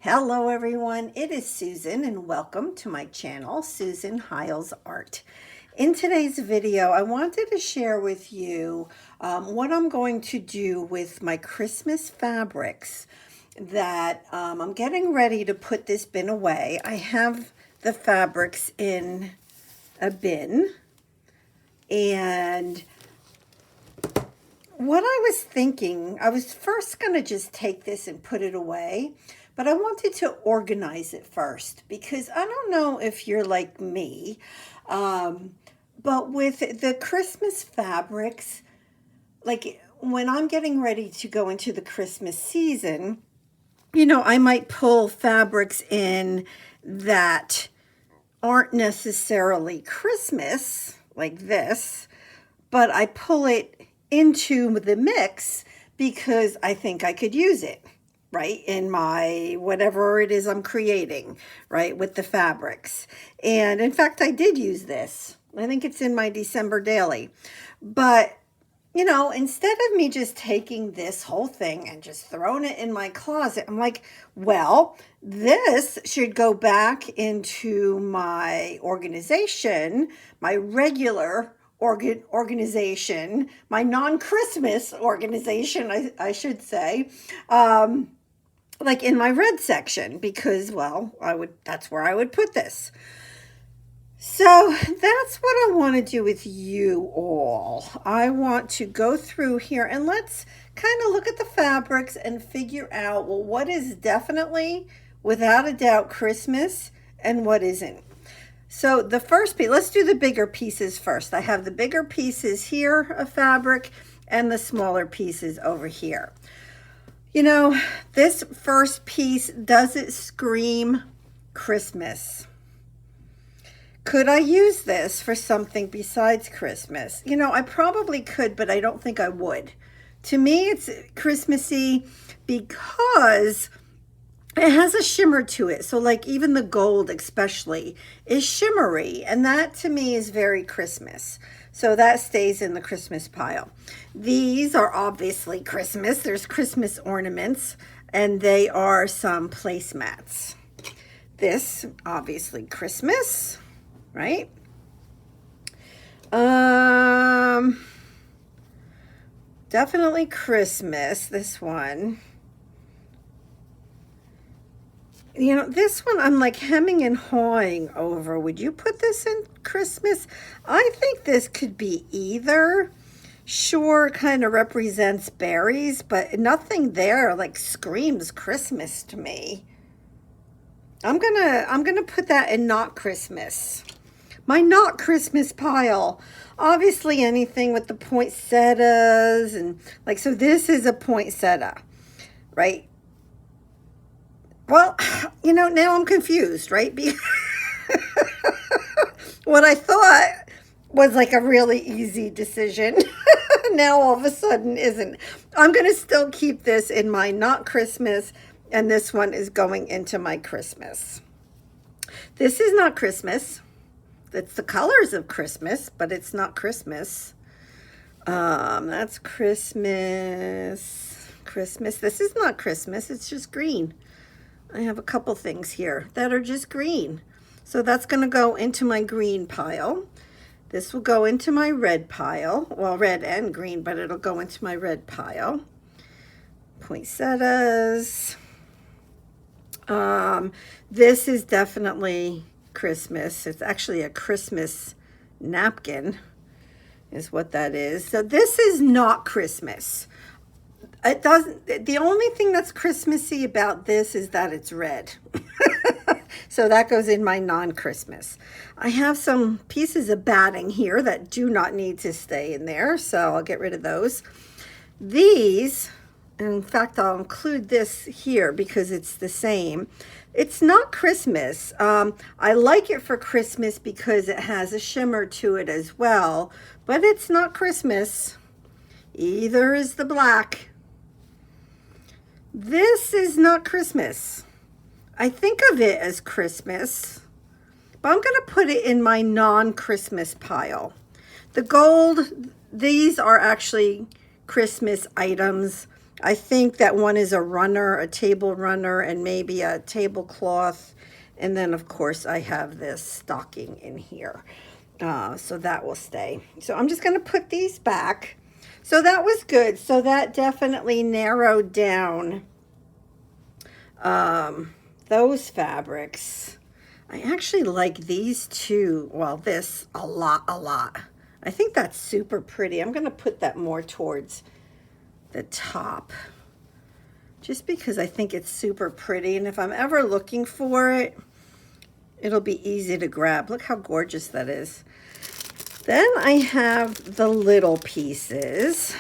Hello everyone, it is Susan and welcome to my channel, Susan Hiles Art. In today's video, I wanted to share with you what I'm going to do with my Christmas fabrics that I'm getting ready to put this bin away. I have the fabrics in a bin, and what I was thinking, I was first going to just take this and put it away, but I wanted to organize it first because I don't know if you're like me, but with the Christmas fabrics, like when I'm getting ready to go into the Christmas season, you know, I might pull fabrics in that aren't necessarily Christmas, like this, but I pull it into the mix because I think I could use it, right, in my whatever it is I'm creating, right, with the fabrics. And in fact, I did use this. I think it's in my December daily. But, you know, instead of me just taking this whole thing and just throwing it in my closet, I'm like, well, this should go back into my organization, my regular organization, my non-Christmas organization, I should say, like in my red section, because, well, that's where I would put this. So that's what I want to do with you all. I want to go through here and let's kind of look at the fabrics and figure out, well, what is definitely, without a doubt, Christmas and what isn't. So the first piece, let's do the bigger pieces first. I have the bigger pieces here of fabric and the smaller pieces over here. You know, this first piece, does it scream Christmas? Could I use this for something besides Christmas? You know, I probably could, but I don't think I would. To me, it's Christmassy because it has a shimmer to it. So like even the gold especially is shimmery. And that to me is very Christmas. So that stays in the Christmas pile. These are obviously Christmas. There's Christmas ornaments and they are some placemats. This obviously Christmas, right? Definitely Christmas, this one. You know, this one I'm like hemming and hawing over. Would you put this in Christmas? I think this could be either. Sure, kind of represents berries, but nothing there like screams Christmas to me. I'm gonna put that in not Christmas. My not Christmas pile. Obviously anything with the poinsettias and like, so this is a poinsettia, right? Well, you know, now I'm confused, right? What I thought was like a really easy decision, now all of a sudden isn't. I'm going to still keep this in my not Christmas, and this one is going into my Christmas. This is not Christmas. It's the colors of Christmas, but it's not Christmas. That's Christmas. Christmas. This is not Christmas. It's just green. I have a couple things here that are just green. So that's going to go into my green pile. This will go into my red pile. Well, red and green, but it'll go into my red pile. Poinsettias. This is definitely Christmas. It's actually a Christmas napkin is what that is. So this is not Christmas. It doesn't, the only thing that's Christmassy about this is that it's red. So that goes in my non-Christmas. I have some pieces of batting here that do not need to stay in there, so I'll get rid of those. These, in fact, I'll include this here because it's the same. It's not Christmas. I like it for Christmas because it has a shimmer to it as well, but it's not Christmas. Either is the black. This is not Christmas. I think of it as Christmas, but I'm going to put it in my non-Christmas pile. The gold, these are actually Christmas items. I think that one is a runner, a table runner, and maybe a tablecloth. And then, of course, I have this stocking in here. So that will stay. So I'm just going to put these back. So that was good. So that definitely narrowed down those fabrics. I actually like these two. Well, this a lot. I think that's super pretty. I'm going to put that more towards the top just because I think it's super pretty. And if I'm ever looking for it, it'll be easy to grab. Look how gorgeous that is. Then I have the little pieces.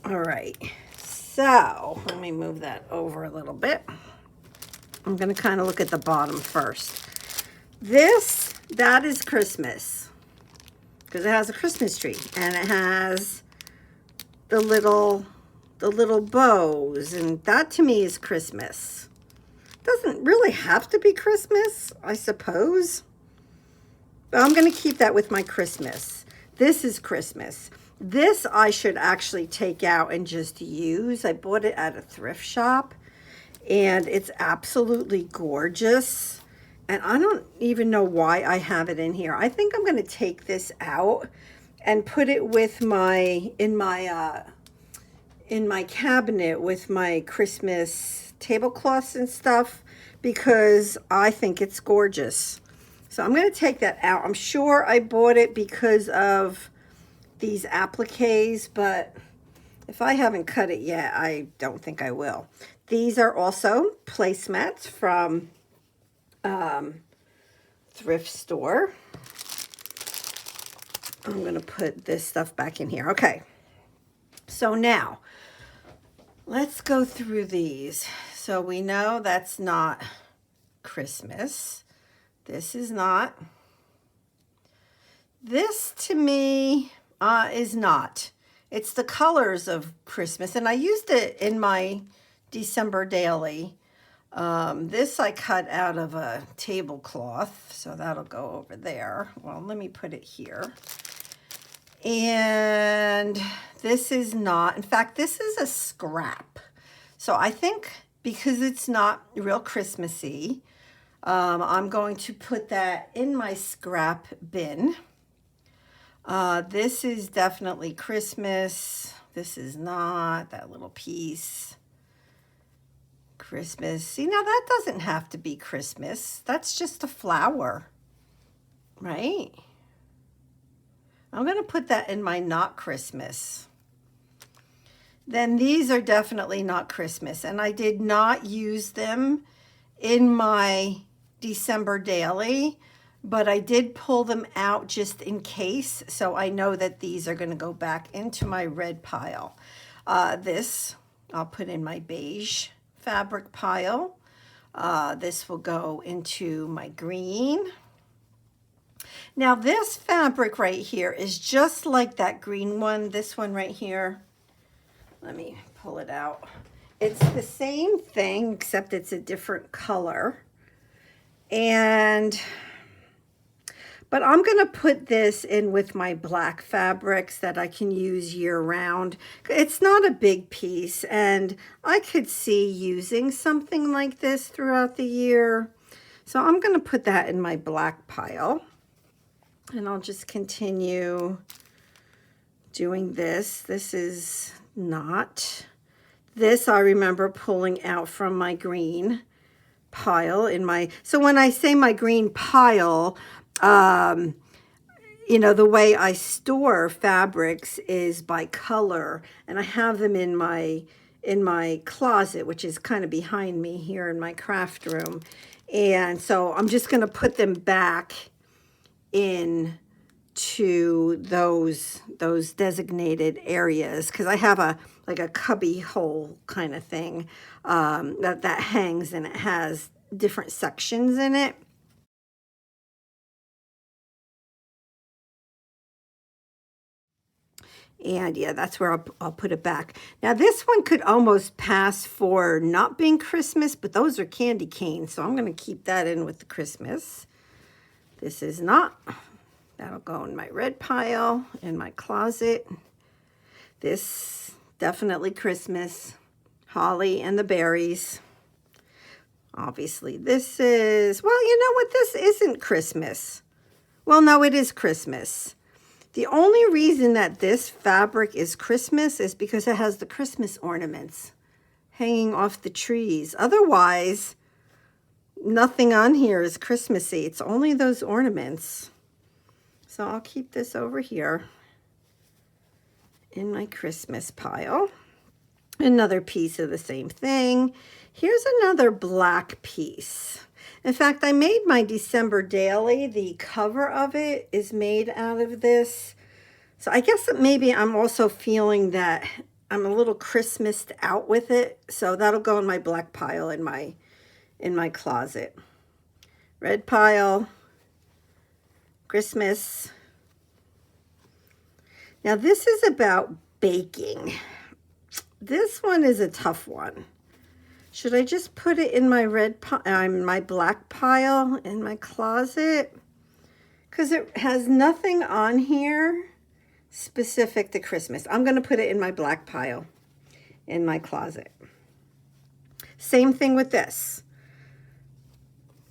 All right, so let me move that over a little bit. I'm gonna kind of look at the bottom first. That is Christmas because it has a Christmas tree and it has the little bows, and that to me is Christmas. Doesn't really have to be Christmas, I suppose. But I'm going to keep that with my Christmas. This is Christmas. This I should actually take out and just use. I bought it at a thrift shop, and it's absolutely gorgeous. And I don't even know why I have it in here. I think I'm going to take this out and put it with in my cabinet with my Christmas tablecloths and stuff because I think it's gorgeous. So I'm going to take that out. I'm sure I bought it because of these appliques, but if I haven't cut it yet, I don't think I will. These are also placemats from thrift store. I'm going to put this stuff back in here. Okay. So now let's go through these. So we know that's not Christmas. This is not. This to me is not. It's the colors of Christmas, and I used it in my December daily. This I cut out of a tablecloth, so that'll go over there. Well, let me put it here. And this is not, in fact, this is a scrap. So I think because it's not real Christmassy, I'm going to put that in my scrap bin. This is definitely Christmas. This is not, that little piece. Christmas. See, now that doesn't have to be Christmas. That's just a flower, right? I'm going to put that in my not Christmas. Then these are definitely not Christmas, and I did not use them in my December daily, but I did pull them out just in case, so I know that these are going to go back into my red pile. This I'll put in my beige fabric pile. This will go into my green. Now this fabric right here is just like that green one, this one right here. Let me pull it out. It's the same thing, except it's a different color. But I'm going to put this in with my black fabrics that I can use year round. It's not a big piece, and I could see using something like this throughout the year. So I'm going to put that in my black pile. And I'll just continue doing this. This is not. This I remember pulling out from my green pile in my, so when I say my green pile, you know, the way I store fabrics is by color, and I have them in my closet, which is kind of behind me here in my craft room. And so I'm just going to put them back in to those designated areas, because I have a like a cubby hole kind of thing that hangs, and it has different sections in it. And yeah, that's where I'll put it back. Now this one could almost pass for not being Christmas, but those are candy canes, so I'm going to keep that in with the Christmas. This is not. That'll go in my red pile in my closet. This definitely Christmas. Holly and the berries. Obviously, this is, well, you know what? This isn't Christmas. Well, no, it is Christmas. The only reason that this fabric is Christmas is because it has the Christmas ornaments hanging off the trees. Otherwise, nothing on here is Christmassy. It's only those ornaments. So I'll keep this over here in my Christmas pile. Another piece of the same thing. Here's another black piece. In fact, I made my December daily. The cover of it is made out of this. So I guess that maybe I'm also feeling that I'm a little Christmased out with it. So that'll go in my black pile in my closet. Red pile, Christmas. Now this is about baking. This one is a tough one. Should I just put it in my my black pile in my closet? Because it has nothing on here specific to Christmas. I'm going to put it in my black pile in my closet. Same thing with this.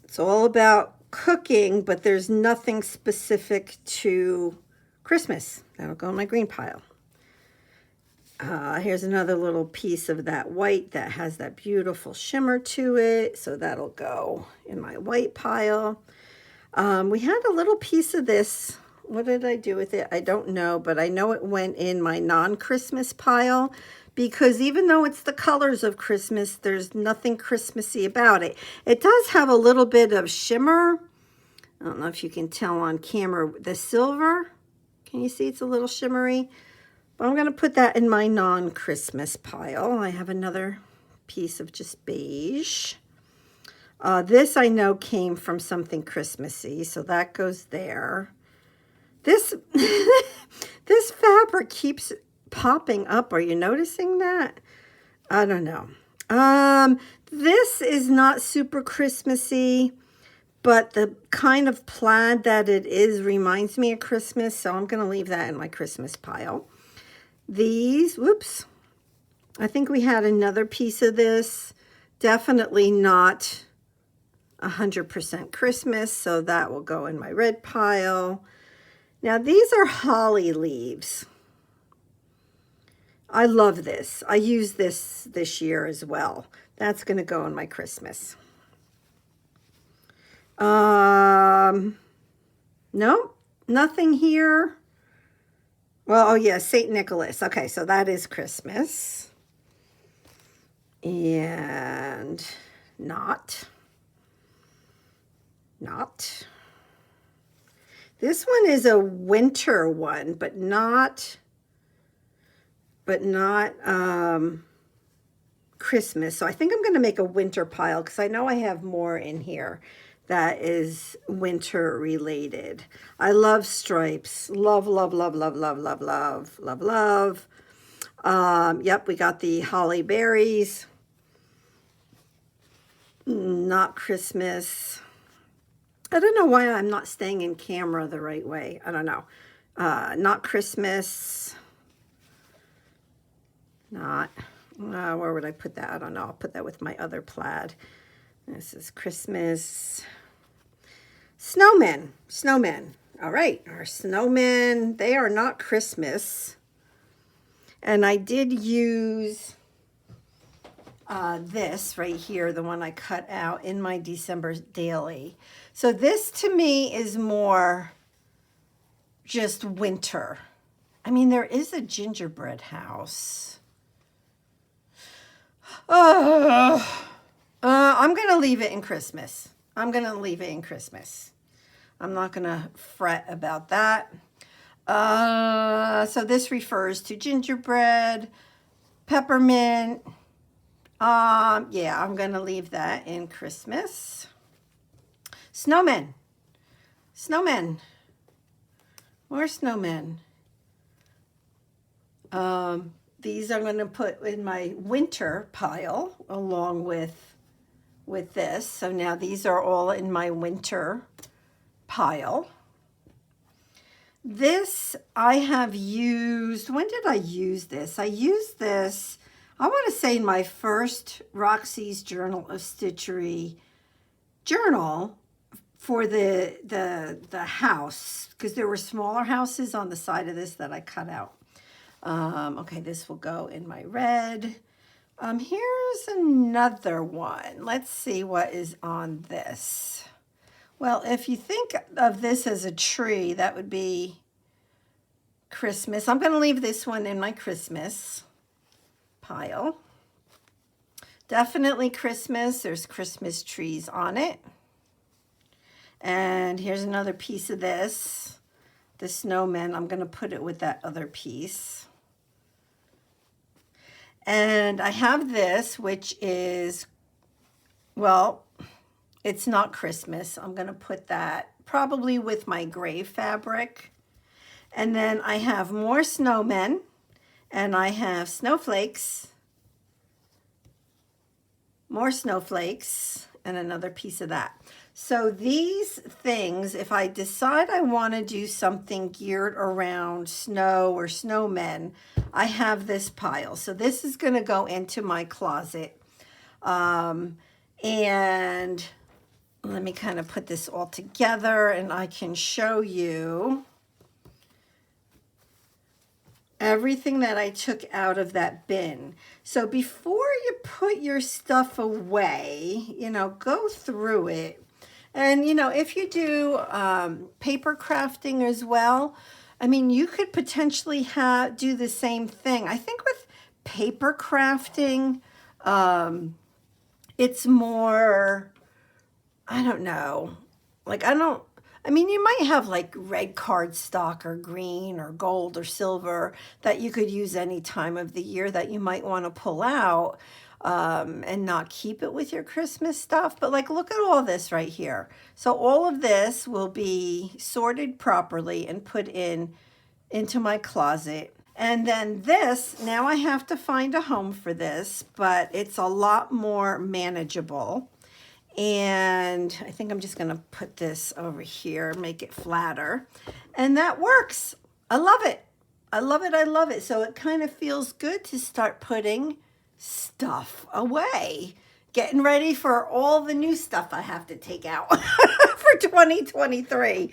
It's all about cooking, but there's nothing specific to Christmas. That'll go in my green pile. Here's another little piece of that white that has that beautiful shimmer to it. So that'll go in my white pile. We had a little piece of this. What did I do with it? I don't know, but I know it went in my non-Christmas pile because even though it's the colors of Christmas, there's nothing Christmassy about it. It does have a little bit of shimmer. I don't know if you can tell on camera. The silver, can you see it's a little shimmery? But I'm going to put that in my non-Christmas pile. I have another piece of just beige. This I know came from something Christmassy, so that goes there. This this fabric keeps popping up. Are you noticing that? I don't know. This is not super Christmassy, but the kind of plaid that it is reminds me of Christmas, so I'm going to leave that in my Christmas pile. These, whoops, I think we had another piece of this. Definitely not 100% Christmas, so that will go in my red pile. Now, these are holly leaves. I love this. I use this year as well. That's going to go in my Christmas. No, nothing here. Well, oh yeah, St. Nicholas. Okay, so that is Christmas. And not. This one is a winter one, but not Christmas. So I think I'm going to make a winter pile because I know I have more in here that is winter related. I love stripes. Love, love, love, love, love, love, love, love, love. Yep, we got the holly berries. Not Christmas. I don't know why I'm not staying in camera the right way. I don't know. Not Christmas. Not. Where would I put that? I don't know. I'll put that with my other plaid. This is Christmas. Snowmen. All right, our snowmen, they are not Christmas. And I did use this right here, the one I cut out in my December daily. So this to me is more just winter. I mean, there is a gingerbread house. I'm going to leave it in Christmas. I'm not going to fret about that. So this refers to gingerbread, peppermint. Yeah, I'm going to leave that in Christmas. Snowmen. More snowmen. These I'm going to put in my winter pile along with this. So now these are all in my winter pile. This I have used, when did I use this? I used this, I want to say in my first Roxy's Journal of Stitchery journal for the house, because there were smaller houses on the side of this that I cut out. Okay, this will go in my red. Here's another one. Let's see what is on this. Well, if you think of this as a tree, that would be Christmas. I'm going to leave this one in my Christmas pile. Definitely Christmas. There's Christmas trees on it. And here's another piece of this. The snowman. I'm going to put it with that other piece. And I have this, which is, well, it's not Christmas. I'm going to put that probably with my gray fabric. And then I have more snowmen, and I have snowflakes, more snowflakes, and another piece of that. So these things, if I decide I want to do something geared around snow or snowmen, I have this pile. So this is going to go into my closet. And let me kind of put this all together, and I can show you everything that I took out of that bin. So before you put your stuff away, you know, go through it. And, you know, if you do paper crafting as well, I mean, you could potentially do the same thing. I think with paper crafting, it's more, I don't know, like I mean, you might have like red cardstock or green or gold or silver that you could use any time of the year that you might want to pull out and not keep it with your Christmas stuff. But like, look at all this right here. So all of this will be sorted properly and put into my closet. And then this, now I have to find a home for this, but it's a lot more manageable. And I think I'm just going to put this over here, make it flatter. And that works. I love it. I love it. I love it. So it kind of feels good to start putting stuff away. Getting ready for all the new stuff I have to take out for 2023.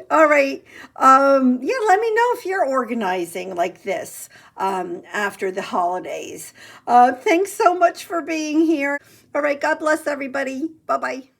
All right. Yeah, let me know if you're organizing like this after the holidays. Thanks so much for being here. All right. God bless everybody. Bye-bye.